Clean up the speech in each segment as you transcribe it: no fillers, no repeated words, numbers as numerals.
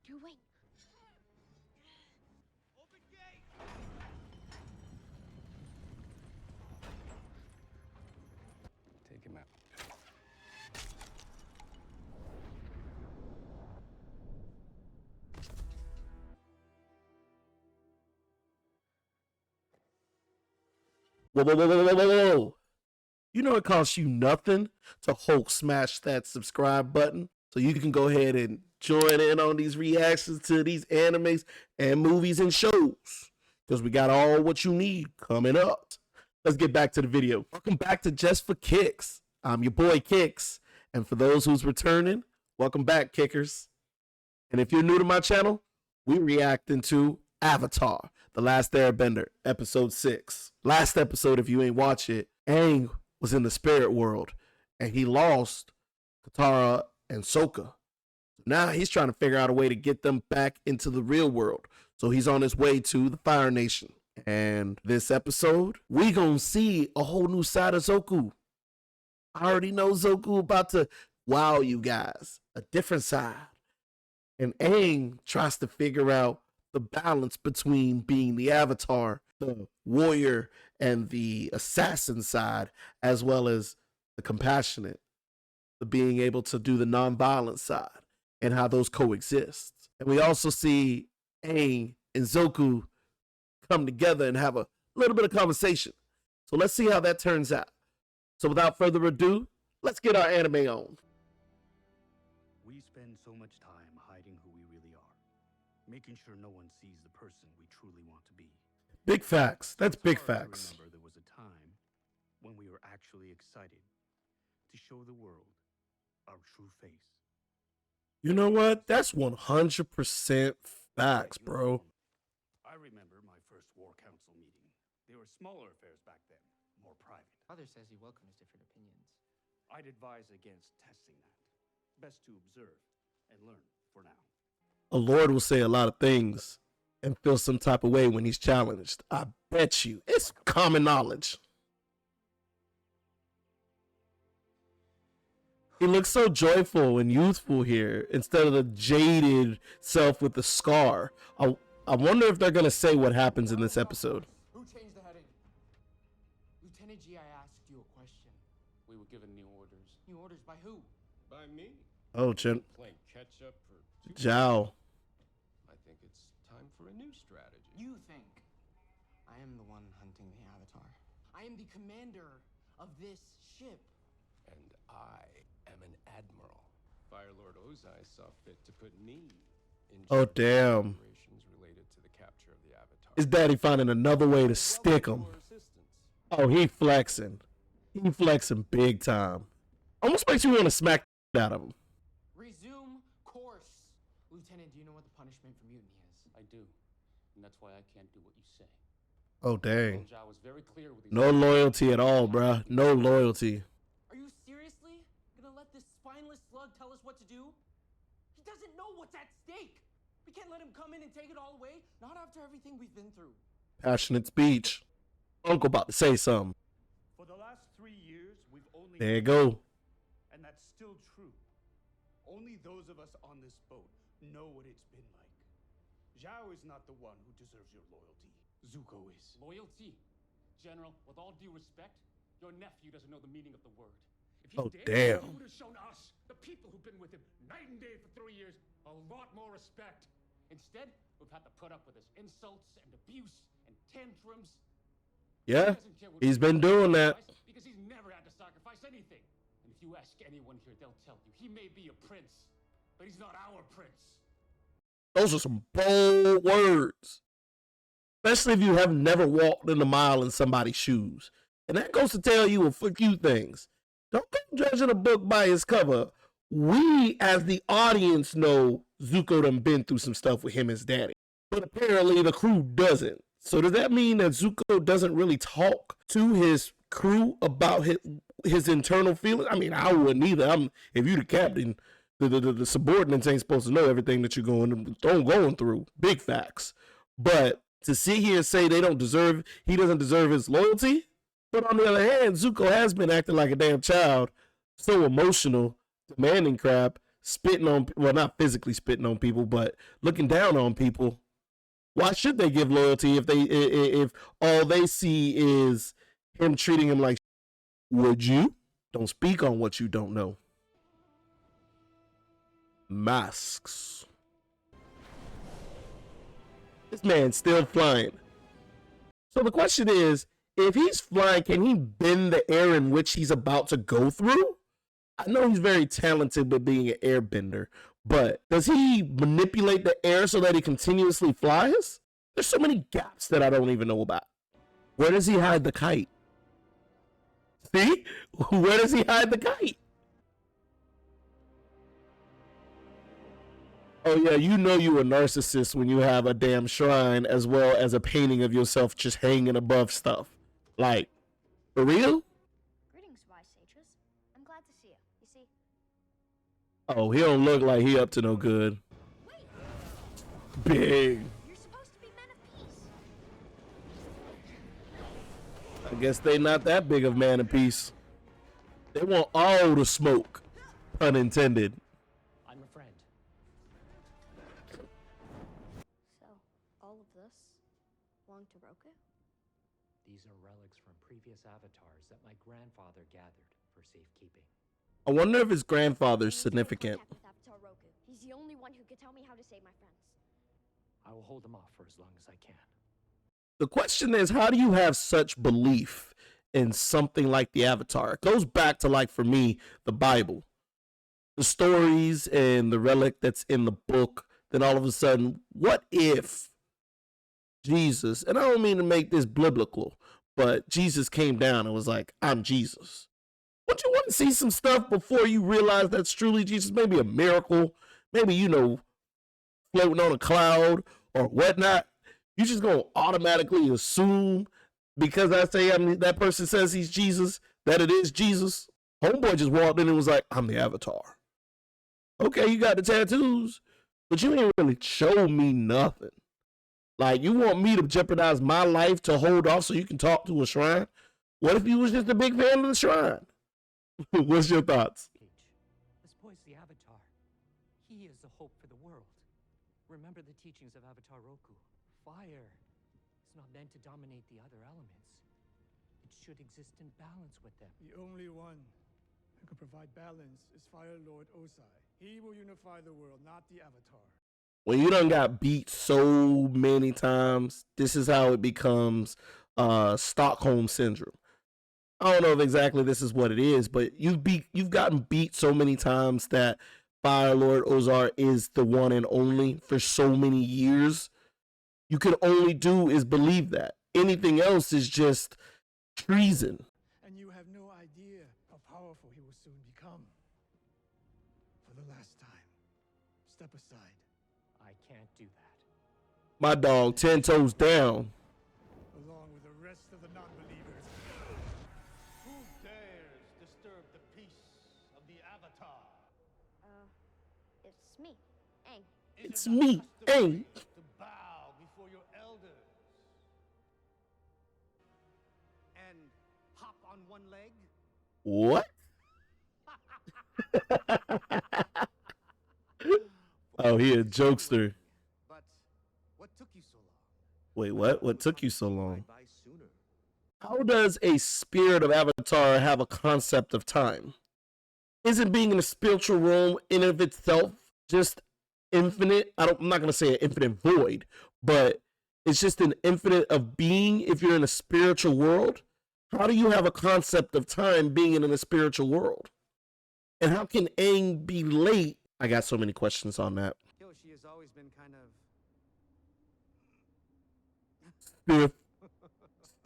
Doing. Open gate. Take him out. Whoa, whoa, whoa, whoa, whoa, whoa, whoa. You know it costs you nothing to Hulk smash that subscribe button so you can go ahead and join in on these reactions to these animes and movies and shows, because we got all what you need coming up. Let's get back to the video. Welcome back to Just for Kicks. I'm your boy Kicks, and for those who's returning, welcome back, Kickers. And if you're new to my channel, we reacting to Avatar, The Last Airbender, episode 6. Last episode, if you ain't watch it, Aang was in the spirit world and he lost Katara and Sokka. Now he's trying to figure out a way to get them back into the real world. So he's on his way to the Fire Nation. And this episode, we gonna see a whole new side of Zoku. I already know Zoku about to wow you guys. A different side. And Aang tries to figure out the balance between being the Avatar, the warrior, and the assassin side, as well as the compassionate, the being able to do the non-violent side, and how those coexist. And we also see Aang and Zoku come together and have a little bit of conversation. So let's see how that turns out. So without further ado, let's get our anime on. We spend so much time hiding who we really are, making sure no one sees the person we truly want to be. Big facts. That's big Hard to facts. remember there was a time when we were actually excited to show the world our true face. You know what? That's 100% facts, bro. I remember my first war council meeting. They were smaller affairs back then, more private. Father says he welcomes different opinions. I'd advise against testing that. Best to observe and learn for now. A lord will say a lot of things and feel some type of way when he's challenged. I bet you. It's common knowledge. He looks so joyful and youthful here instead of the jaded self with the scar. I wonder if they're going to say what happens in this episode. Who changed the heading? Lieutenant G, I asked you a question. We were given new orders. New orders by who? By me. Oh, Chen. Playing catch up for 2 Zhao. I think it's time for a new strategy. You think. I am the one hunting the Avatar. I am the commander of this ship. And I am an admiral. Fire Lord Ozai saw fit to put me in Oh, charge of damn. operations related to the capture of the Avatar. His daddy finding another way to stick him. For assistance. Oh, he flexing. He flexing big time. Almost makes you want to smack the out of him. Resume course. Lieutenant, do you know what the punishment for mutiny is? I do, and that's why I can't do what you say. Oh, dang. Zhao was very clear with these No loyalty at all, bruh. No loyalty. Are you seriously gonna let this spineless slug tell us what to do? He doesn't know what's at stake. We can't let him come in and take it all away. Not after everything we've been through. Passionate speech. Uncle about to say something. For the last 3 years, we've only... There you go. And that's still true. Only those of us on this boat know what it's been like. Zhao is not the one who deserves your loyalty. Zuko is. loyalty. General, with all due respect, your nephew doesn't know the meaning of the word. If he Oh, did, damn. he would have shown us, the people who've been with him night and day for 3 years, a lot more respect. Instead, we've had to put up with his insults and abuse and tantrums. Yeah, He doesn't care what he's we been doing that. sacrifice, because he's never had to sacrifice anything. And if you ask anyone here, they'll tell you he may be a prince, but he's not our prince. Those are some bold words. Especially if you have never walked in a mile in somebody's shoes. And that goes to tell you a few things. Don't go judging a book by its cover. We, as the audience, know Zuko done been through some stuff with him and his daddy. But apparently the crew doesn't. So does that mean that Zuko doesn't really talk to his crew about his internal feelings? I mean, I wouldn't either. If you're the captain, the subordinates ain't supposed to know everything that you're going through. Big facts. But to sit here and say he doesn't deserve his loyalty. But on the other hand, Zuko has been acting like a damn child, so emotional, demanding crap, spitting on, well, not physically spitting on people, but looking down on people, why should they give loyalty if all they see is him treating him like? Would you? Don't speak on what you don't know. Masks. This man's still flying. So the question is, if he's flying, can he bend the air in which he's about to go through? I know he's very talented with being an airbender, but does he manipulate the air so that he continuously flies? There's so many gaps that I don't even know about. Where does he hide the kite? See? Where does he hide the kite? Oh yeah, you know you a narcissist when you have a damn shrine as well as a painting of yourself just hanging above stuff. Like, for real? Greetings, wise sages. I'm glad to see you. You see? Oh, he don't look like he up to no good. Wait! Big. You're supposed to be men of peace. I guess they not that big of man of peace. They want all the smoke. Pun intended. I'm a friend. So, all of this belonged to Roku? These are relics from previous avatars that my grandfather gathered for safekeeping. I wonder if his grandfather's I need to get in significant. contact with Avatar Roku. He's the only one who can tell me how to save my friends. I will hold them off for as long as I can. The question is, how do you have such belief in something like the Avatar? It goes back to, like, for me, the Bible. The stories and the relic that's in the book. Then all of a sudden, what if Jesus, and I don't mean to make this biblical, but Jesus came down and was like, I'm Jesus. Don't you want to see some stuff before you realize that's truly Jesus? Maybe a miracle, maybe, you know, floating on a cloud or whatnot. You just gonna automatically assume because I say that person says he's Jesus, that it is Jesus. Homeboy just walked in and was like, I'm the Avatar. Okay, you got the tattoos, but you ain't really show me nothing. Like, you want me to jeopardize my life to hold off so you can talk to a shrine? What if you was just a big fan of the shrine? What's your thoughts? This boy's the Avatar. He is the hope for the world. Remember the teachings of Avatar Roku. Fire is not meant to dominate the other elements. It should exist in balance with them. The only one who can provide balance is Fire Lord Ozai. He will unify the world, not the Avatar. When you done got beat so many times, this is how it becomes Stockholm syndrome. I don't know if exactly this is what it is, but you've gotten beat so many times that Fire Lord Ozai is the one and only for so many years. You can only do is believe that. Anything else is just treason. And you have no idea how powerful he will soon become. For the last time, step aside. I can't do that. My dog 10 toes down. Along with the rest of the non-believers. Who dares disturb the peace of the Avatar? It's me, Aang. It's me, Aang. To bow before your elders. And hop on one leg? What? Oh, he a jokester. But what took you so long? Wait, what? What took you so long? How does a spirit of Avatar have a concept of time? Isn't being in a spiritual realm in and of itself just infinite? I'm not going to say an infinite void, but it's just an infinite of being if you're in a spiritual world. How do you have a concept of time being in a spiritual world? And how can Aang be late? I got so many questions on that. Kyoshi has always been kind of...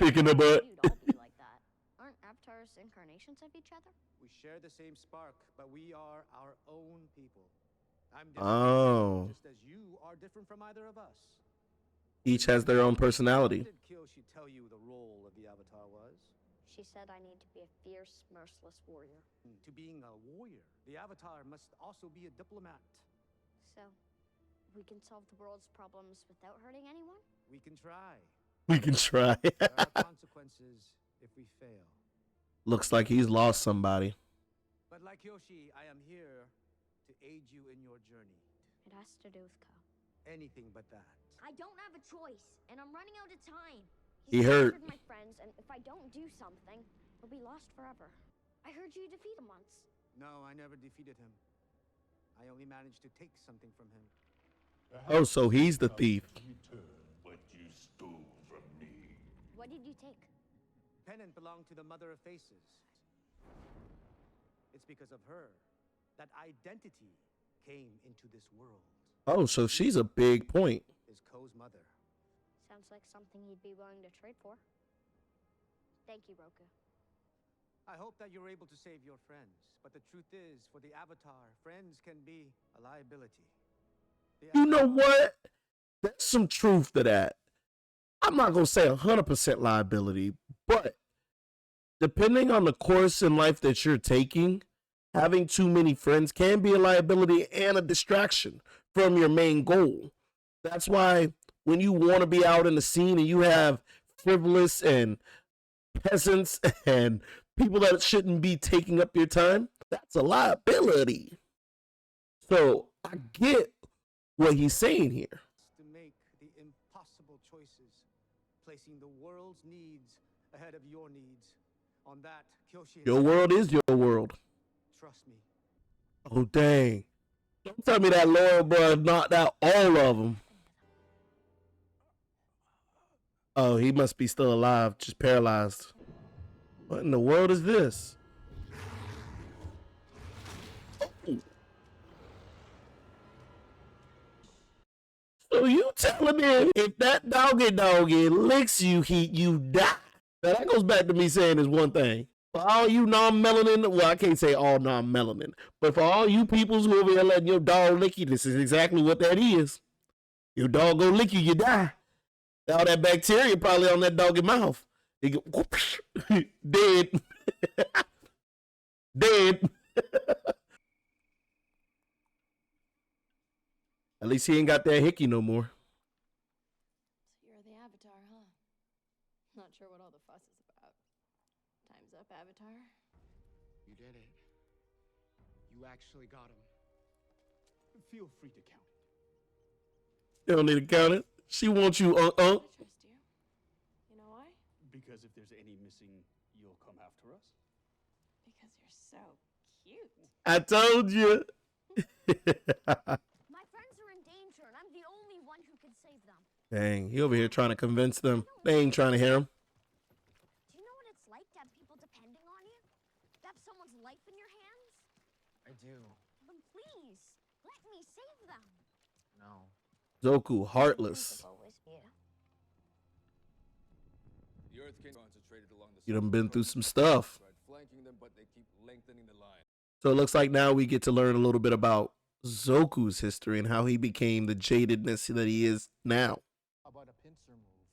Stick in the butt. You'd all be like that. Aren't avatars incarnations of each other? We share the same spark, but we are our own people. I'm different Oh. just as you are different from either of us. Each has their own personality. What did Kyoshi tell you the role of the Avatar was? She said I need to be a fierce, merciless warrior. To being a warrior, the Avatar must also be a diplomat. So, we can solve the world's problems without hurting anyone? We can try. We can try. There are consequences if we fail. Looks like he's lost somebody. But like Kyoshi, I am here to aid you in your journey. It has to do with Ko. Anything but that. I don't have a choice, and I'm running out of time. He hurt. captured my friends, and if I don't do something, we'll be lost forever. I heard you defeat him once. No, I never defeated him. I only managed to take something from him. Oh, so he's the thief. Return what you stole from me. What did you take? Pennant belonged to the Mother of Faces. It's because of her that identity came into this world. Oh, so she's a big point. Is Ko's mother. Sounds like something he'd be willing to trade for. Thank you, Roku. I hope that you're able to save your friends, but the truth is, for the Avatar, friends can be a liability. You know what? There's some truth to that. I'm not going to say 100% liability, but depending on the course in life that you're taking, having too many friends can be a liability and a distraction from your main goal. That's why when you want to be out in the scene and you have frivolous and peasants and people that shouldn't be taking up your time, that's a liability. So I get what he's saying here. To make the impossible choices, placing the world's needs ahead of your needs. On that, Kyoshi. Your world is your world. Trust me. Oh, dang. Don't tell me that loyal bro knocked out all of them. Oh, he must be still alive, just paralyzed. What in the world is this? Oh. So you telling me if that doggy licks you, you die? Now that goes back to me saying this one thing. For all you non-melanin, well, I can't say all non-melanin, but for all you peoples who over here letting your dog lick you, this is exactly what that is. Your dog go lick you, you die. All that bacteria probably on that doggy mouth. He go, whoosh, dead. Dead. At least he ain't got that hickey no more. So you're the Avatar, huh? Not sure what all the fuss is about. Time's up, Avatar. You did it. You actually got him. Feel free to count it. You don't need to count it. She wants you, I trust you. You know why? Because if there's any missing, you'll come after us. Because you're so cute. I told you. My friends are in danger, and I'm the only one who can save them. Dang, he over here trying to convince them. They ain't trying to hear him. Do you know what it's like to have people depending on you? To have someone's life in your hands? I do. Then please, let me save them. No. Zoku, heartless. Always be. The Earth came concentrated along the You done been through some stuff. tried flanking them, but they keep lengthening the line. So it looks like now we get to learn a little bit about Zoku's history and how he became the jadedness that he is now. How about a pincer move?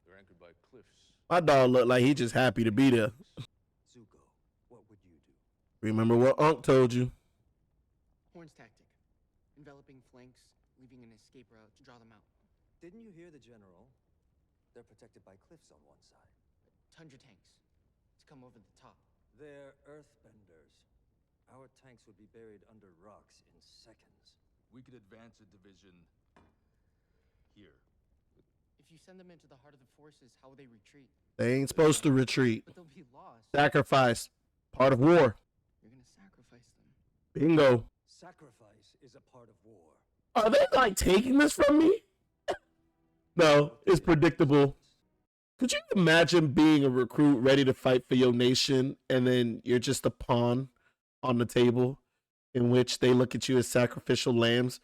They're anchored by cliffs. My dog looked like he just happy to be there. Zuko, what would you do? Remember what Unc told you. Horn's tactic. Enveloping flanks, leaving an escape route to draw them out. Didn't you hear the general? They're protected by cliffs on one side. Tundra tanks. To come over the top. They're earthbenders. Our tanks would be buried under rocks in seconds. We could advance a division here. If you send them into the heart of the forces, how will they retreat? They ain't supposed to retreat. But they'll be lost. Sacrifice. Part of war. You're gonna sacrifice them. Bingo. Sacrifice is a part of war. Are they like taking this from me? No, it's predictable. Could you imagine being a recruit ready to fight for your nation and then you're just a pawn on the table in which they look at you as sacrificial lambs?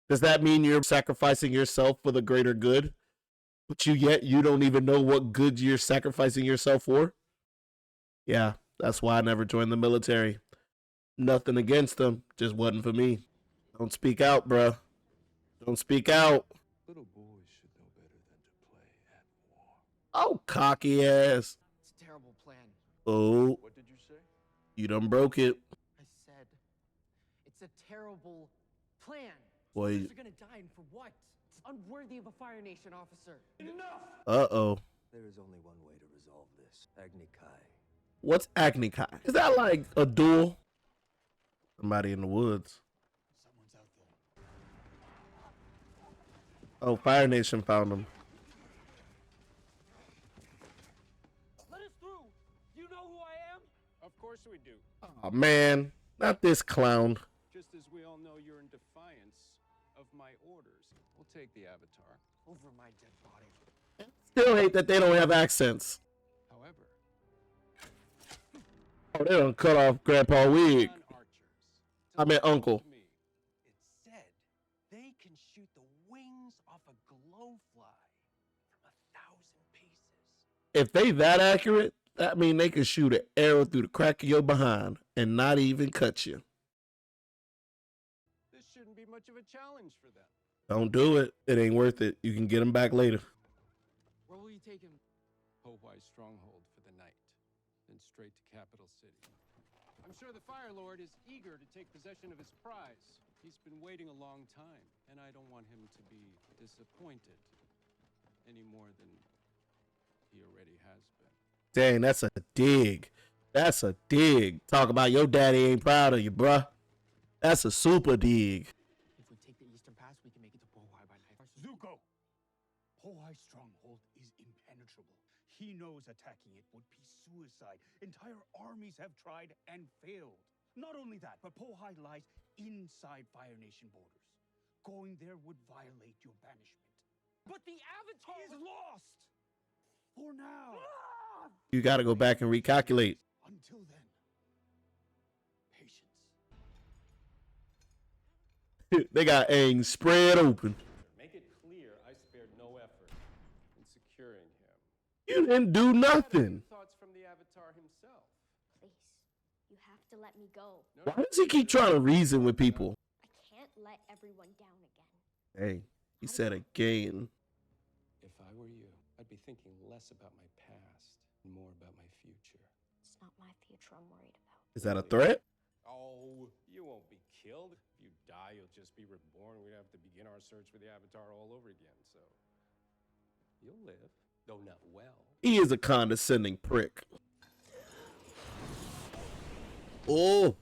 Does that mean you're sacrificing yourself for the greater good? But you don't even know what good you're sacrificing yourself for? Yeah, that's why I never joined the military. Nothing against them, just wasn't for me. Don't speak out, bruh. Don't speak out. Little boys should know better than to play at war. Oh, cocky ass. It's a terrible plan. Oh, What did you say? you done broke it. I said, it's a terrible plan. Boy. Soldiers are gonna die, and for what? It's unworthy of a Fire Nation officer. Enough! Uh-oh. There is only one way to resolve this. Agni Kai. What's Agni Kai? Is that like a duel? Somebody in the woods. Someone's out there. Oh, Fire Nation found him. Let us through. You know who I am? Of course we do. Oh man, not this clown. Just as we all know you're in defiance of my orders. We'll take the Avatar. Over my dead body. Still hate that they don't have accents. However, Oh, they don't cut off Grandpa wig. I meant uncle. It said they can shoot the wings off a glowfly from 1,000 pieces. If they that accurate, that mean they can shoot an arrow through the crack of your behind and not even cut you. this shouldn't be much of a challenge for them. Don't do it. It ain't worth it. You can get them back later. Where will you take him? Pohai's stronghold for the night, then straight to Capital City. I'm sure the Fire Lord is eager to take possession of his prize. He's been waiting a long time, and I don't want him to be disappointed any more than he already has been. Dang, that's a dig. That's a dig. Talk about your daddy ain't proud of you, bruh. That's a super dig. If we take the eastern pass, we can make it to Pohai by night. Zuko! Pohai's stronghold is impenetrable. He knows attacking it would be suicide. Entire armies have tried and failed. Not only that, but Pohai lies inside Fire Nation borders. Going there would violate your banishment. But the Avatar is lost! For now! You gotta go back and recalculate. Until then, patience. They got Aang spread open. Make it clear I spared no effort in securing him. You didn't do nothing. Thoughts from the Avatar himself. Please, you have to let me go. Why does he keep trying to reason with people? I can't let everyone down again. Hey, he said again. If I were you, I'd be thinking less about my past and more about my future. It's not my future I'm worried about. Is that a threat? Oh, you won't be killed. If you die, you'll just be reborn. We'd have to begin our search for the Avatar all over again, so you'll live, though not well. He is a condescending prick. Oh,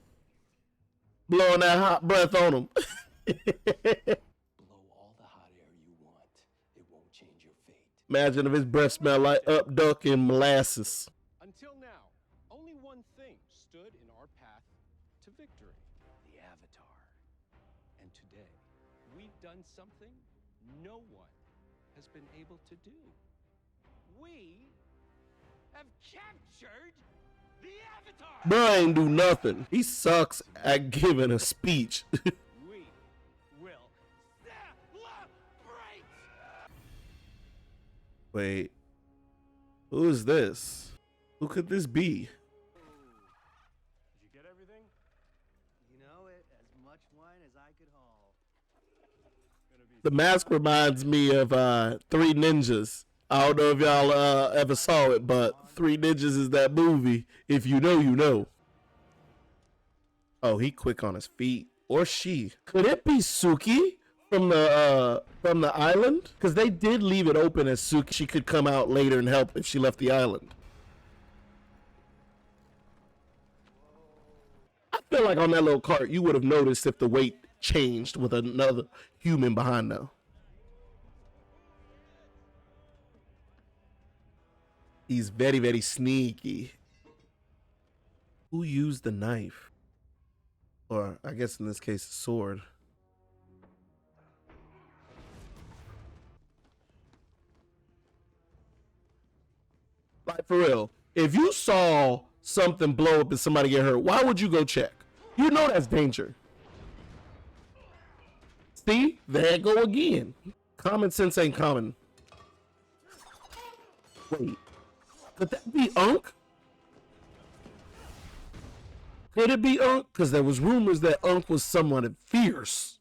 blowing that hot breath on him. Blow all the hot air you want. It won't change your fate. Imagine if his breath smelled like up duck and molasses. Until now, only one thing stood in our path to victory. The Avatar. And today, we've done something no one has been able to do. We have captured the Avatar! Bro ain't do nothing. He sucks at giving a speech. We will celebrate! Wait. Who is this? Who could this be? Did you get everything? You know it, as much wine as I could haul. The mask reminds me of Three Ninjas. I don't know if y'all ever saw it, but Three Ninjas is that movie. If you know, you know. Oh, he quick on his feet. Or she. Could it be Suki from the island? Because they did leave it open as Suki. She could come out later and help if she left the island. I feel like on that little cart, you would have noticed if the weight changed with another human behind now. He's very, very sneaky. Who used the knife? Or, I guess in this case, a sword. Like, for real, if you saw something blow up and somebody get hurt, why would you go check? You know that's danger. See? There it go again. Common sense ain't common. Wait. Could that be Aang? Could it be Aang? Because there was rumors that Aang was someone fierce.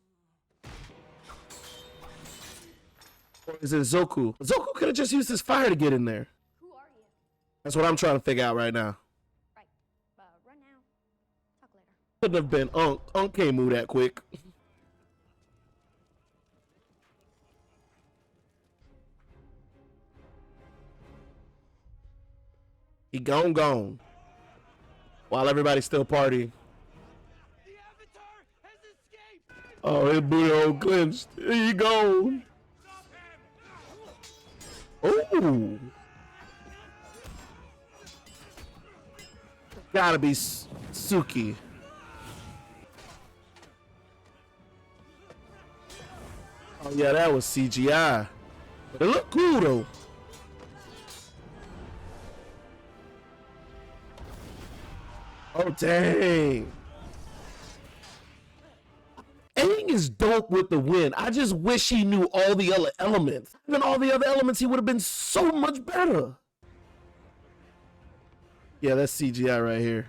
Or is it Zoku? Zoku could have just used his fire to get in there. Who are you? That's what I'm trying to figure out right now. Right. Run now. Talk later. Couldn't have been Aang. Aang can't move that quick. He gone. While everybody's still partying. The Avatar! Oh, his booty hole clenched. Here you go. Oh. Gotta be Suki. Oh yeah, that was CGI. But it looked cool though. Oh dang. Aang is dope with the wind. I just wish he knew all the other elements. Even all the other elements, he would have been so much better. Yeah, that's CGI right here.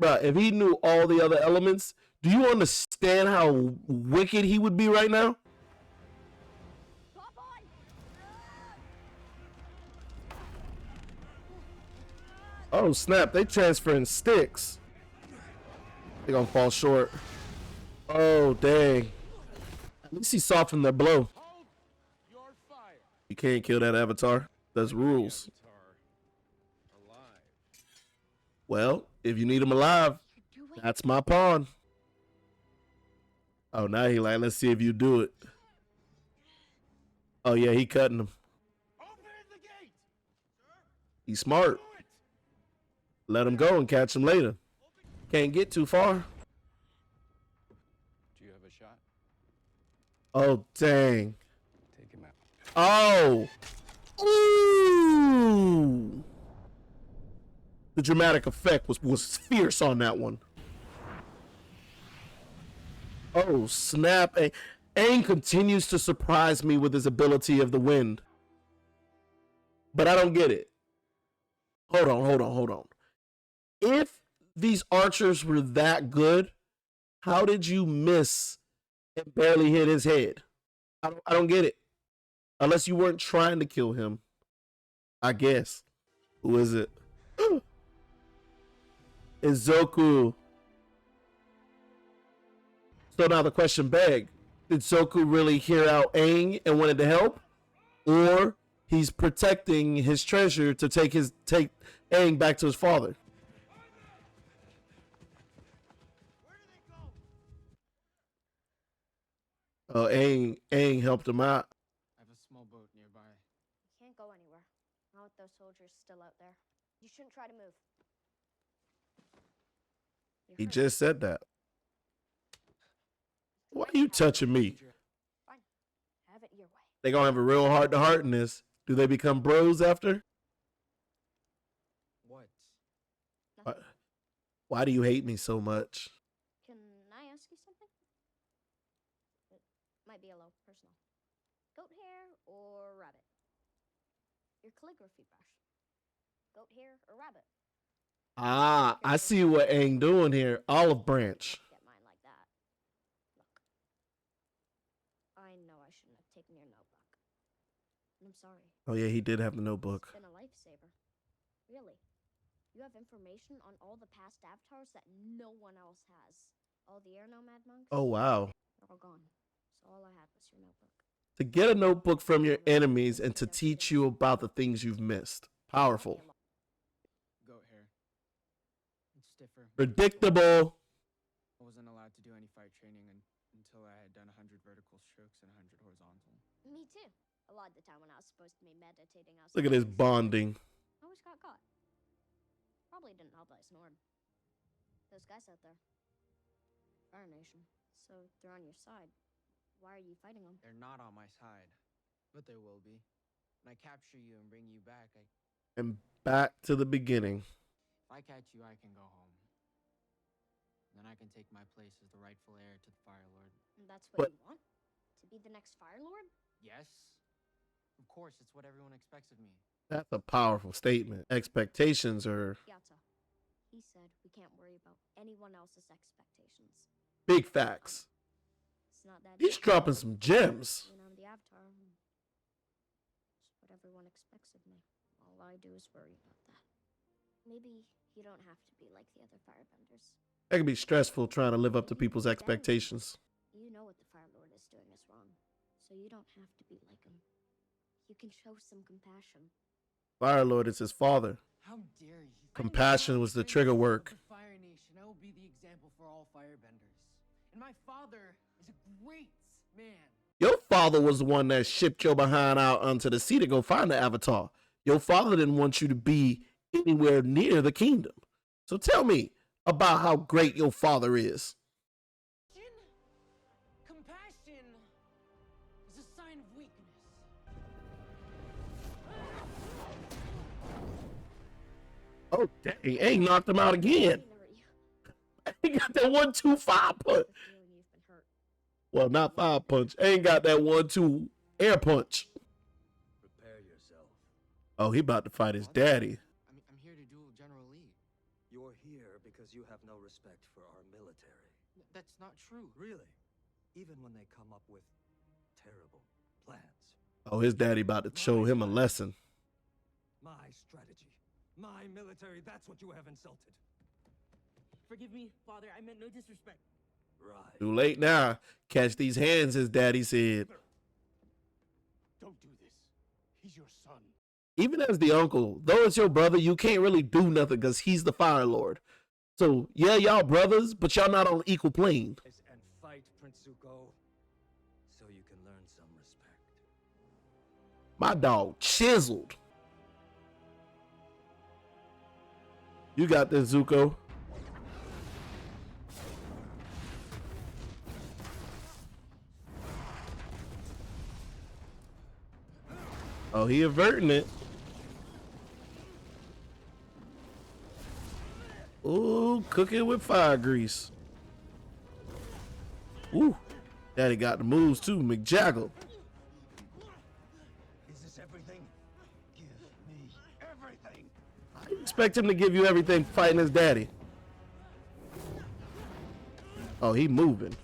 Bruh, if he knew all the other elements, do you understand how wicked he would be right now? Oh snap, they transferring sticks. They're gonna fall short. Oh dang. At least he softened their blow. You can't kill that Avatar. That's rules. Well, if you need him alive, that's my pawn. Oh, now he like, let's see if you do it. Oh yeah, he cutting him. He's smart. Let him go and catch him later. Can't get too far. Do you have a shot? Oh dang. Take him out. Oh. Ooh. The dramatic effect was fierce on that one. Oh, snap. Aang continues to surprise me with his ability of the wind. But I don't get it. Hold on. If these archers were that good, how did you miss and barely hit his head? I don't get it. Unless you weren't trying to kill him. I guess. Who is it? It's Zoku. So now the question begs, did Zoku really hear out Aang and wanted to help? Or he's protecting his treasure to take Aang back to his father? Oh, Aang helped him out. I have a small boat nearby. You can't go anywhere. Not with those soldiers still out there. You shouldn't try to move. He just said that. Why are you touching me? Fine. Have it your way. They gonna have a real heart-to-heart in this. Do they become bros after? What? Why do you hate me so much? Can I ask you something? It might be a little personal. Goat hair or rabbit? Your calligraphy brush. Goat hair or rabbit? Ah, I see what Aang doing here. Olive branch. Get mine like that. Look. I know I shouldn't have taken your notebook. And I'm sorry. Oh yeah, he did have the notebook. It's been a lifesaver. Really. You have information on all the past avatars that no one else has. All the air nomad monks. Oh wow. They're all gone. So all I had was your notebook. To get a notebook from your enemies and to teach you about the things you've missed. Powerful. Goat hair. It's stiffer. Predictable. I wasn't allowed to do any fight training until I had done 100 vertical strokes and 100 horizontal. Me too. A lot of the time when I was supposed to be meditating, I was Look at this bonding. I always got caught. Probably didn't help that I snored. Those guys out there. Fire Nation. So they're on your side. Why are you fighting them? They're not on my side, but they will be. When I capture you and bring you back, And back to the beginning. if I catch you, I can go home. Then I can take my place as the rightful heir to the Fire Lord. And that's what you want? To be the next Fire Lord? Yes. Of course, it's what everyone expects of me. That's a powerful statement. Expectations are Yata. He said we can't worry about anyone else's expectations. big facts. It's not that He's dropping some gems. When I'm the Avatar, it's what everyone expects of me. All I do is worry about that. Maybe you don't have to be like the other firebenders. That can be stressful trying to live up to people's expectations. You know what the Fire Lord is doing is wrong, so you don't have to be like him. You can show some compassion. Fire Lord is his father. How dare you? Compassion was the trigger work. The Fire Nation. I will be the example for all firebenders. And my father is a great man. Your father was the one that shipped your behind out onto the sea to go find the Avatar. Your father didn't want you to be anywhere near the kingdom. So tell me about how great your father is. Compassion is a sign of weakness. Oh, dang. Aang knocked him out again. He got that 1-2-5 punch. Well, not 5 punch. Aang got that 1-2 air punch. Prepare yourself. Oh, he about to fight his daddy. I'm here to duel General Lee. You're here because you have no respect for our military. That's not true. Really? Even when they come up with terrible plans. Oh, his daddy about to show him a lesson. My strategy. My military, that's what you have insulted. Forgive me, Father. I meant no disrespect. Right. Too late now. Catch these hands, his daddy said. Don't do this. He's your son. Even as the uncle, though it's your brother, you can't really do nothing because he's the Fire Lord. So, yeah, y'all brothers, but y'all not on equal plane. And fight, Prince Zuko, so you can learn some respect. My dog chiseled. You got this, Zuko. Oh, he averting it. Ooh, cooking with fire grease. Ooh, daddy got the moves too, McJaggle. Is this everything? Give me everything. I expect him to give you everything fighting his daddy. Oh, he moving.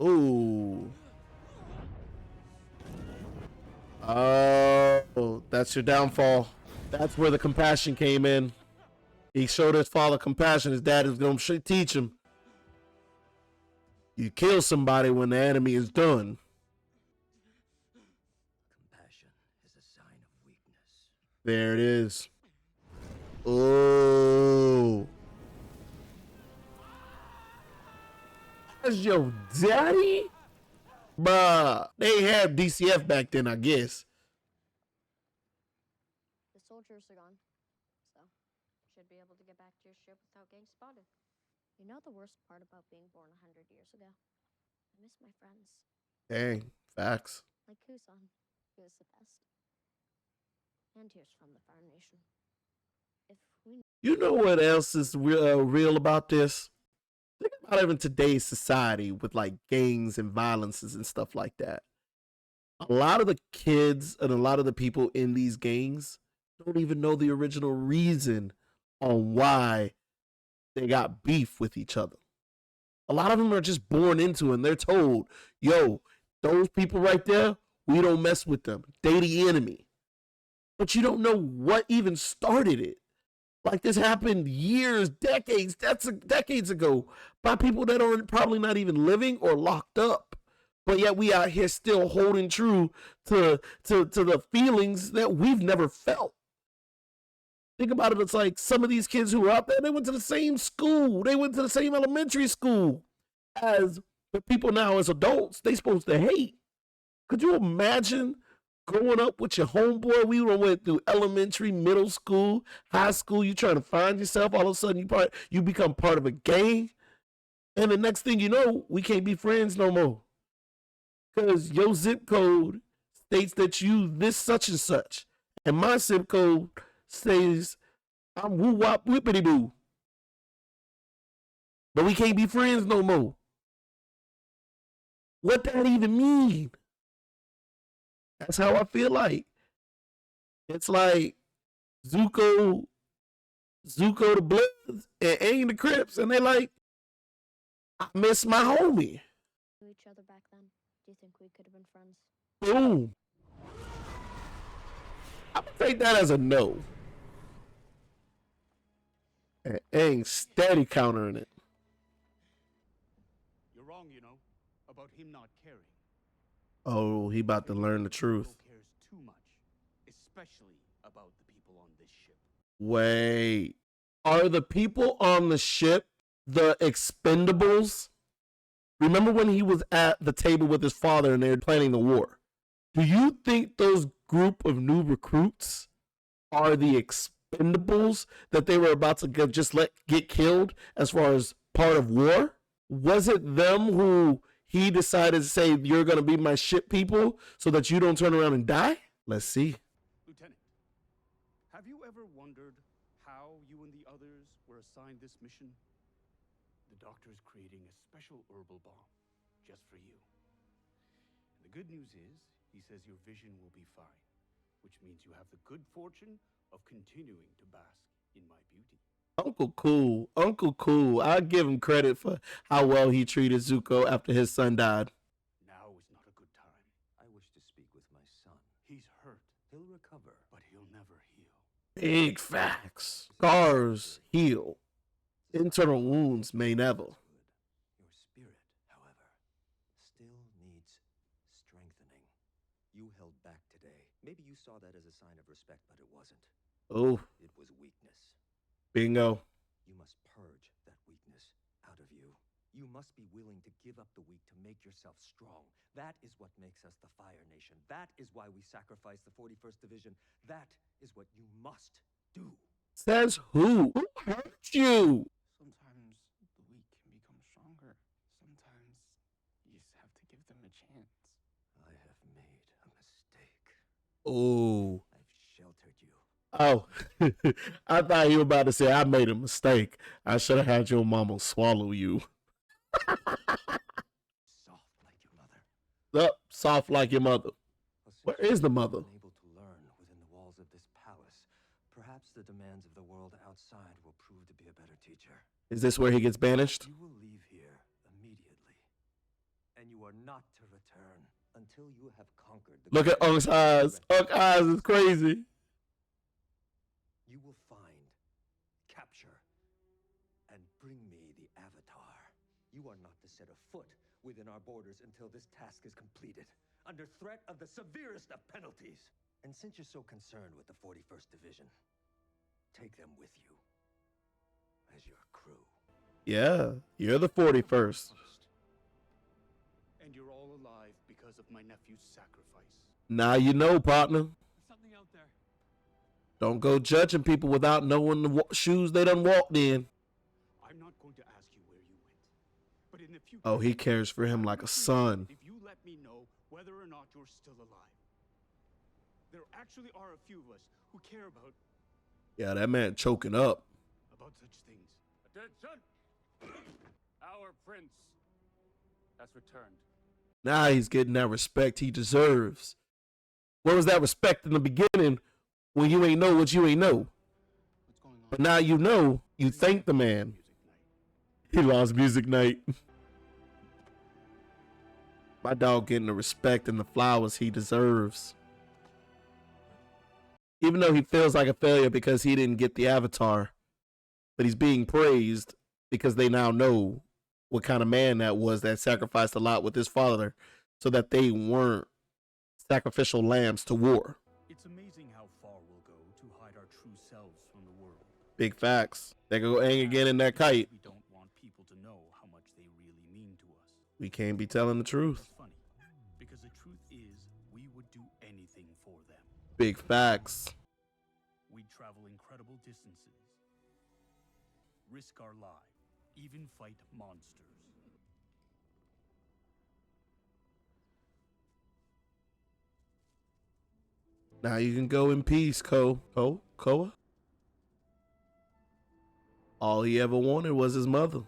Ooh. Oh, that's your downfall. That's where the compassion came in. He showed his father compassion. His dad is going to teach him. You kill somebody when the enemy is done. Compassion is a sign of weakness. There it is. Oh. That's your daddy? Bruh. They had DCF back then, I guess. The soldiers are gone, so should be able to get back to your ship without getting spotted. You know the worst part about being born 100 years ago? I miss my friends. Dang, facts. Like Kusan, he was the best. And here's from the Fire Nation. If we... You know what else is real about this? Think about even today's society with like gangs and violences and stuff like that. A lot of the kids and a lot of the people in these gangs don't even know the original reason on why they got beef with each other. A lot of them are just born into it and they're told, yo, those people right there, we don't mess with them. They the enemy. But you don't know what even started it. Like this happened years, decades ago by people that are probably not even living or locked up. But yet we out here still holding true to the feelings that we've never felt. Think about it. It's like some of these kids who are out there, they went to the same school. They went to the same elementary school as the people now as adults they supposed to hate. Could you imagine growing up with your homeboy? We went through elementary, middle school, high school. You trying to find yourself. All of a sudden, you become part of a gang. And the next thing you know, we can't be friends no more. Because your zip code states that you this such and such. And my zip code says I'm woo wop whippity boo. But we can't be friends no more. What that even mean? That's how I feel like. It's like Zuko the Bloods and Aang the Crips, and they like, I miss my homie. Knew each other back then. Do you think we could have been friends? Boom. I would take that as a no. And Aang steady countering it. You're wrong, you know, about him not caring. Oh, he about to learn the truth. Cares too much, especially about the people on this ship. Wait, are the people on the ship the Expendables? Remember when he was at the table with his father and they're planning the war? Do you think those group of new recruits are the Expendables that they were about to just let get killed as far as part of war? Was it them who he decided to say, you're going to be my ship people so that you don't turn around and die? Let's see. Lieutenant, have you ever wondered how you and the others were assigned this mission? The doctor is creating a special herbal balm just for you. And the good news is, he says your vision will be fine, which means you have the good fortune of continuing to bask in my beauty. Uncle Cool. Uncle Cool. I give him credit for how well he treated Zuko after his son died. Now is not a good time. I wish to speak with my son. He's hurt. He'll recover. But he'll never heal. Big facts. Scars heal. Internal wounds may never. Your spirit, however, still needs strengthening. You held back today. Maybe you saw that as a sign of respect, but it wasn't. Oh. It was weakness. Bingo. You must purge that weakness out of you. You must be willing to give up the weak to make yourself strong. That is what makes us the Fire Nation. That is why we sacrifice the 41st Division. That is what you must do. Says who? Who hurt you? Sometimes the weak can become stronger. Sometimes you just have to give them a chance. I have made a mistake. Oh. I've sheltered you. Oh, I thought you were about to say I made a mistake. I should have had your mama swallow you. Soft like your mother. Soft like your mother. Where is the mother? Able to learn within the walls of this palace. Perhaps the demands of the world outside will prove to be a better teacher. Is this where he gets banished? You will leave here immediately, and you are not to return until you have conquered the. Look at Unk's eyes. Unk's eyes is crazy. You will find, capture, and bring me the Avatar. You are not to set a foot within our borders until this task is completed, under threat of the severest of penalties. And since you're so concerned with the 41st Division, take them with you as your crew. Yeah, you're the 41st. And you're all alive because of my nephew's sacrifice. Now you know, partner. There's something out there. Don't go judging people without knowing the shoes they done walked in. I'm not going to ask you where you went, but in the future. Oh, he cares for him like a son. If you let me know whether or not you're still alive. There actually are a few of us who care about. Yeah, that man choking up. About such things. Attention! Our prince has returned. Now he's getting that respect he deserves. Where was that respect in the beginning when you ain't know what you ain't know? What's going on? But now you know, you thank the man. He lost music night. My dog getting the respect and the flowers he deserves. Even though he feels like a failure because he didn't get the Avatar. But he's being praised because they now know what kind of man that was that sacrificed a lot with his father so that they weren't sacrificial lambs to war. It's amazing how far we'll go to hide our true selves from the world. Big facts. They could go Aang again in that kite. We don't want people to know how much they really mean to us. We can't be telling the truth. That's funny, because the truth is we would do anything for them. Big facts. We'd travel incredible distances, risk our lives, even fight monsters. Now you can go in peace, Koa. All he ever wanted was his mother.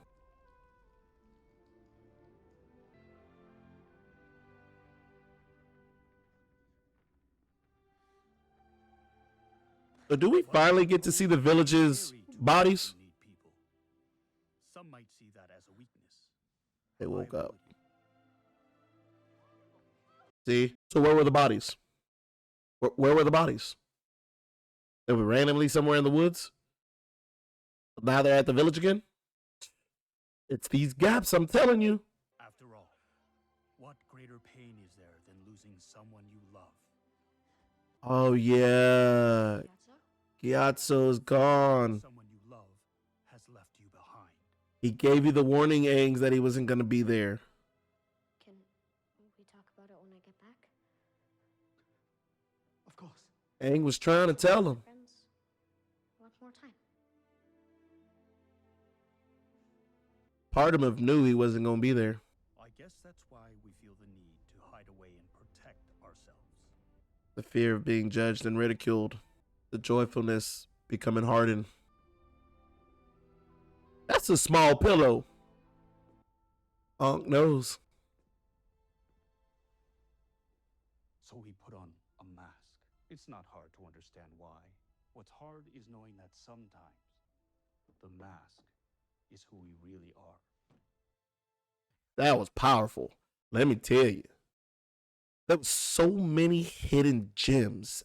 So do we finally get to see the village's bodies? Some might see that as a weakness. They woke up. See? So where were the bodies? Where were the bodies? They were randomly somewhere in the woods? Now they're at the village again? It's these gaps, I'm telling you. After all, what greater pain is there than Oh yeah. Gyatso's gone. Someone you love has left you behind. He gave you the warning, Aang, that he wasn't going to be there. Can we talk about it when I get back? Of course. Aang was trying to tell him. Friends, want more time. Part of him knew he wasn't going to be there. I guess that's why we feel the need to hide away and protect ourselves. The fear of being judged and ridiculed. The joyfulness becoming hardened. That's a small pillow. Ankh knows. So we put on a mask. It's not hard to understand why. What's hard is knowing that sometimes the mask is who we really are. That was powerful. Let me tell you. There was so many hidden gems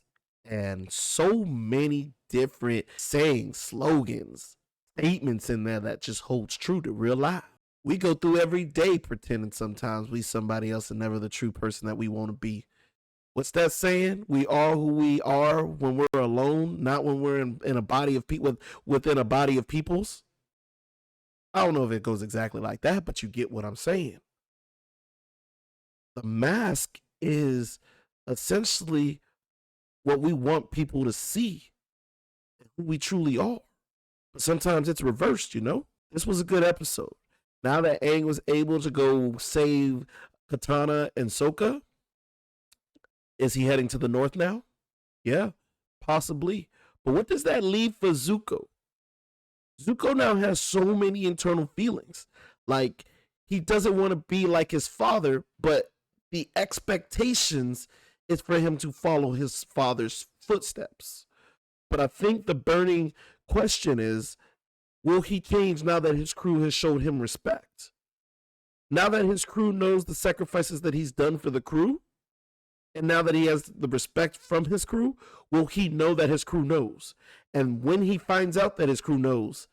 and so many different sayings, slogans, statements in there that just holds true to real life. We go through every day pretending sometimes we somebody else and never the true person that we want to be. What's that saying? We are who we are when we're alone, not when we're in a body of people within a body of peoples. I don't know if it goes exactly like that, but you get what I'm saying. The mask is essentially what we want people to see, who we truly are. But sometimes it's reversed, you know? This was a good episode. Now that Aang was able to go save Katana and Sokka, is he heading to the north now? Yeah, possibly. But what does that leave for Zuko? Zuko now has so many internal feelings. Like, he doesn't want to be like his father, but the expectations is for him to follow his father's footsteps. But I think the burning question is, will he change now that his crew has showed him respect? Now that his crew knows the sacrifices that he's done for the crew, and now that he has the respect from his crew, will he know that his crew knows? And when he finds out that his crew knows,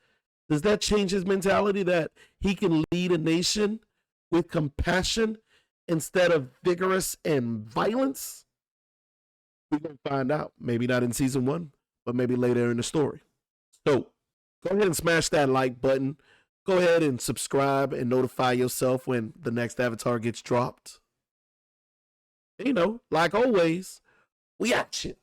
does that change his mentality that he can lead a nation with compassion instead of vigorous and violence? We're going to find out. Maybe not in season 1, but maybe later in the story. So go ahead and smash that like button. Go ahead and subscribe and notify yourself when the next Avatar gets dropped. You know, like always, we action.